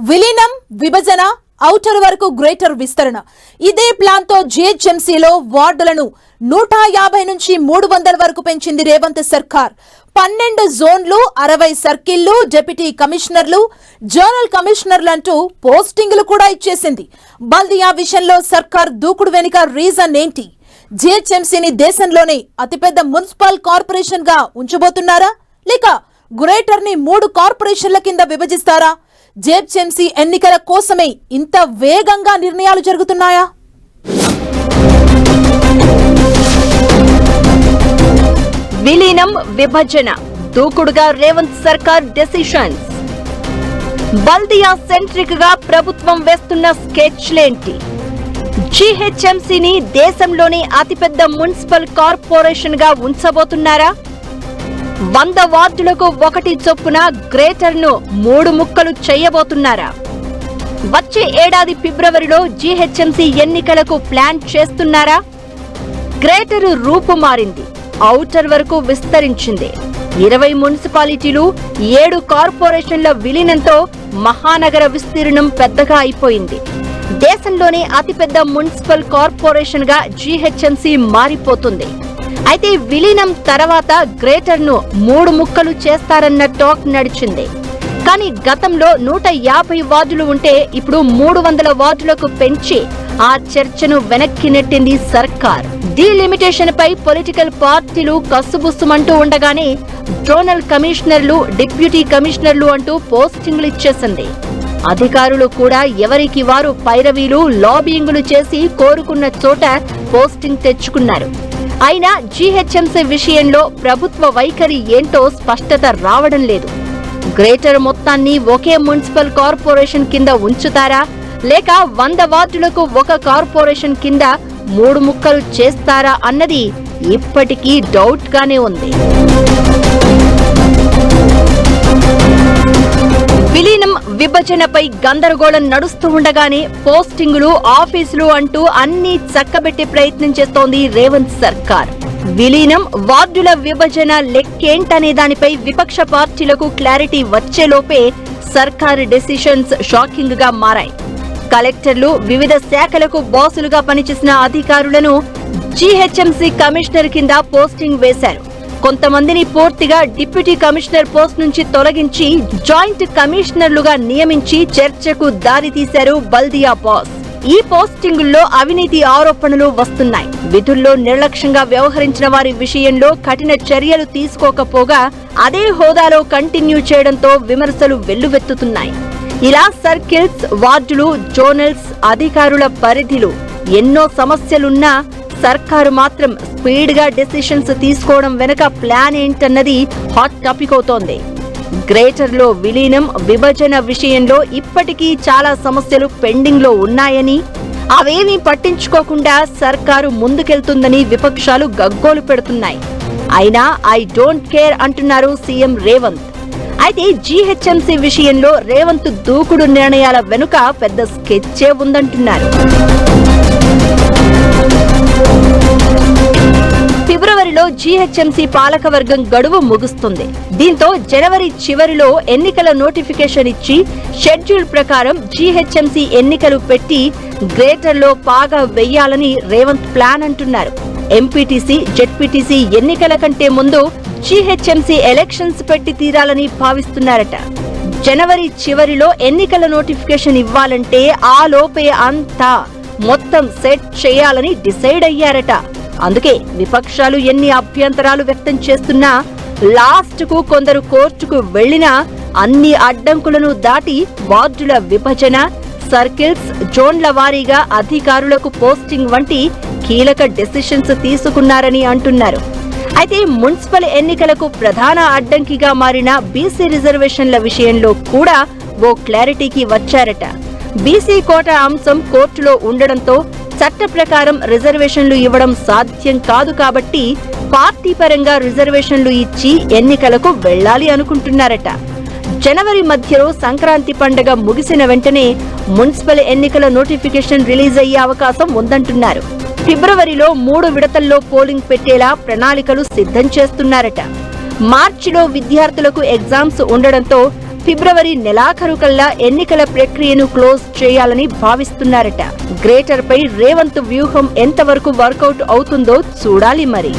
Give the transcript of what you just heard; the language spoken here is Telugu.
విలీనం విభజన ఔటర్ వరకు గ్రేటర్ విస్తరణ ఇదే ప్లాన్ తో జీహెచ్ఎంసీలో వార్డులను 150 నుంచి 300 వరకు పెంచింది రేవంత్ సర్కార్. 12 జోన్లు, 60 సర్కిళ్లు, డిప్యూటీ కమిషనర్లు, జోనల్ కమిషనర్లు అంటూ పోస్టింగులు కూడా ఇచ్చేసింది. బల్దియా విషయంలో సర్కార్ దూకుడు వెనుక రీజన్ ఏంటి? జీహెచ్ఎంసీని దేశంలోనే అతిపెద్ద మున్సిపల్ కార్పొరేషన్ గా ఉంచబోతున్నారా, లేక గ్రేటర్ ని 3 కార్పొరేషన్ల కింద విభజిస్తారా? జీహెచ్ఎంసీ ఎన్నికల కోసమే ఇంత వేగంగా నిర్ణయాలు జరుగుతున్నాయా? విలీనం విభజన దూకుడుగా రేవంత్ సర్కార్ డెసిషన్స్. బల్దియా సెంట్రిక్ గా ప్రభుత్వం వేస్తున్న స్కెచ్లేంటి? జీహెచ్ఎంసీని దేశంలోని అతిపెద్ద మున్సిపల్ కార్పొరేషన్ గా ఉంచబోతున్నారా? 100 వార్డులకు 1 చొప్పున గ్రేటర్ ను 3 ముక్కలు చేయబోతున్నారా? వచ్చే ఏడాది ఫిబ్రవరిలో జీహెచ్ఎంసీ ఎన్నికలకు ప్లాన్ చేస్తున్నారా? గ్రేటర్ రూపు మారింది, ఔటర్ వరకు విస్తరించింది. 20 మున్సిపాలిటీలు, 7 కార్పొరేషన్ల విలీనంతో మహానగర విస్తీర్ణం పెద్దగా అయిపోయింది. దేశంలోనే అతిపెద్ద మున్సిపల్ కార్పొరేషన్ గా జీహెచ్ఎంసీ మారిపోతుంది. అయితే విలీనం తర్వాత గ్రేటర్ ను 3 ముక్కలు చేస్తారన్న టాక్ నడిచింది. కానీ గతంలో 150 వార్డులు ఉంటే ఇప్పుడు 300 వార్డులకు పెంచి ఆ చర్చను వెనక్కి నెట్టింది సర్కార్. డీలిమిటేషన్ పై పొలిటికల్ పార్టీలు కసుబుస్సుమంటూ ఉండగానే జోనల్ కమిషనర్లు, డిప్యూటీ కమిషనర్లు అంటూ పోస్టింగ్లు ఇచ్చేసింది. అధికారులు కూడా ఎవరికి వారు పైరవీలు, లాబింగులు చేసి కోరుకున్న చోట పోస్టింగ్ తెచ్చుకున్నారు. అయినా జీహెచ్ఎంసీ విషయంలో ప్రభుత్వ వైఖరి ఏంటో స్పష్టత రావడం లేదు. గ్రేటర్ మొత్తాన్ని ఒకే మున్సిపల్ కార్పొరేషన్ కింద ఉంచుతారా, లేక 100 వార్డులకు 1 కార్పొరేషన్ కింద 3 ముక్కలు చేస్తారా అన్నది ఇప్పటికీ డౌట్ గానే ఉంది. విలీనం విభజనపై గందరగోళం నడుస్తూ ఉండగానే పోస్టింగులు, ఆఫీసులు అంటూ అన్ని చక్కబెట్టే ప్రయత్నం చేస్తోంది రేవంత్ సర్కార్. విలీనం, వార్డుల విభజన లెక్కేంటనే దానిపై విపక్ష పార్టీలకు క్లారిటీ వచ్చేలోపే సర్కార్ డెసిషన్స్ షాకింగ్ గా మారాయి. కలెక్టర్లు, వివిధ శాఖలకు బాసులుగా పనిచేసిన అధికారులను జీహెచ్ఎంసీ కమిషనర్ కింద పోస్టింగ్ వేశారు. కొంతమందిని పూర్తిగా డిప్యూటీ కమిషనర్ పోస్ట్ నుంచి తొలగించి జాయింట్ కమిషనర్లుగా నియమించి చర్చకు దారితీశారు బల్దియా బాస్. ఈ పోస్టింగుల్లో అవినీతి ఆరోపణలు వస్తున్నాయి. విధుల్లో నిర్లక్ష్యంగా వ్యవహరించిన వారి విషయంలో కఠిన చర్యలు తీసుకోకపోగా అదే హోదాలో కంటిన్యూ చేయడంతో విమర్శలు వెల్లువెత్తుతున్నాయి. ఇలా సర్కిల్స్, వార్డులు, జోనల్స్, అధికారుల పరిధిలో ఎన్నో సమస్యలున్నా సర్కారు మాత్రం స్పీడ్ గా డెసిషన్స్ తీసుకోవడం వెనుక ప్లాన్ ఏంటన్నది హాట్ టాపిక్ అవుతోంది. గ్రేటర్ లో విలీనం, విభజన విషయంలో ఇప్పటికీ చాలా సమస్యలు పెండింగ్ లో ఉన్నాయని, అవేమీ పట్టించుకోకుండా సర్కారు ముందుకెళ్తుందని విపక్షాలు గగ్గోలు పెడుతున్నాయి. అయినా ఐ డోంట్ కేర్ అంటున్నారు సీఎం రేవంత్. అయితే జీహెచ్ఎంసీ విషయంలో రేవంత్ దూకుడు నిర్ణయాల వెనుక పెద్ద స్కెచ్చే ఉందంటున్నారు. ఫిబ్రవరిలో జీహెచ్ఎంసీ పాలకవర్గం గడువు ముగుస్తుంది. దీంతో జనవరి చివరిలో ఎన్నికల నోటిఫికేషన్ ఇచ్చి షెడ్యూల్ ప్రకారం జీహెచ్ఎంసీ ఎన్నికలు పెట్టి గ్రేటర్ లో పాగా వెయ్యాలని రేవంత్ ప్లాన్ అంటున్నారు. ఎంపీటీసీ, జెడ్పీటీసీ ఎన్నికల కంటే ముందు జీహెచ్ఎంసీ ఎలక్షన్స్ పెట్టి తీరాలని భావిస్తున్నారట. జనవరి చివరిలో ఎన్నికల నోటిఫికేషన్ ఇవ్వాలంటే ఆ లోపే అంతా మొత్తం సెట్ చేయాలని డిసైడ్ అయ్యారట. అందుకే విపక్షాలు ఎన్ని అభ్యంతరాలు వ్యక్తం చేస్తున్నా, లాస్ట్ కు కొందరు కోర్టుకు వెళ్లినా అన్ని అడ్డంకులను దాటి వార్డుల విభజన, సర్కిల్స్, జోన్ల వారీగా అధికారులకు పోస్టింగ్ వంటి కీలక డెసిషన్స్ తీసుకున్నారని అంటున్నారు. అయితే మున్సిపల్ ఎన్నికలకు ప్రధాన అడ్డంకిగా మారిన బీసీ రిజర్వేషన్ల విషయంలో కూడా ఓ క్లారిటీకి వచ్చారట. బీసీ కోటా అంశం కోర్టులో ఉండడంతో చట్ట ప్రకారం రిజర్వేషన్లు ఇవ్వడం సాధ్యం కాదు కాబట్టి పార్టీ పరంగా రిజర్వేషన్లు ఇచ్చి ఎన్నికలకు వెళ్లాలి అనుకుంటున్నారట. జనవరి మధ్యలో సంక్రాంతి పండుగ ముగిసిన వెంటనే మున్సిపల్ ఎన్నికల నోటిఫికేషన్ రిలీజ్ అయ్యే అవకాశం ఉందంటున్నారు. ఫిబ్రవరిలో 3 విడతల్లో పోలింగ్ పెట్టేలా ప్రణాళికలు సిద్ధం చేస్తున్నారట. మార్చిలో విద్యార్థులకు ఎగ్జామ్స్ ఉండడంతో ఫిబ్రవరి నెలాఖరు కల్లా ఎన్నికల ప్రక్రియను క్లోజ్ చేయాలని భావిస్తున్నారట. గ్రేటర్ పై రేవంత్ వ్యూహం ఎంతవరకు వర్కౌట్ అవుతుందో చూడాలి మరి.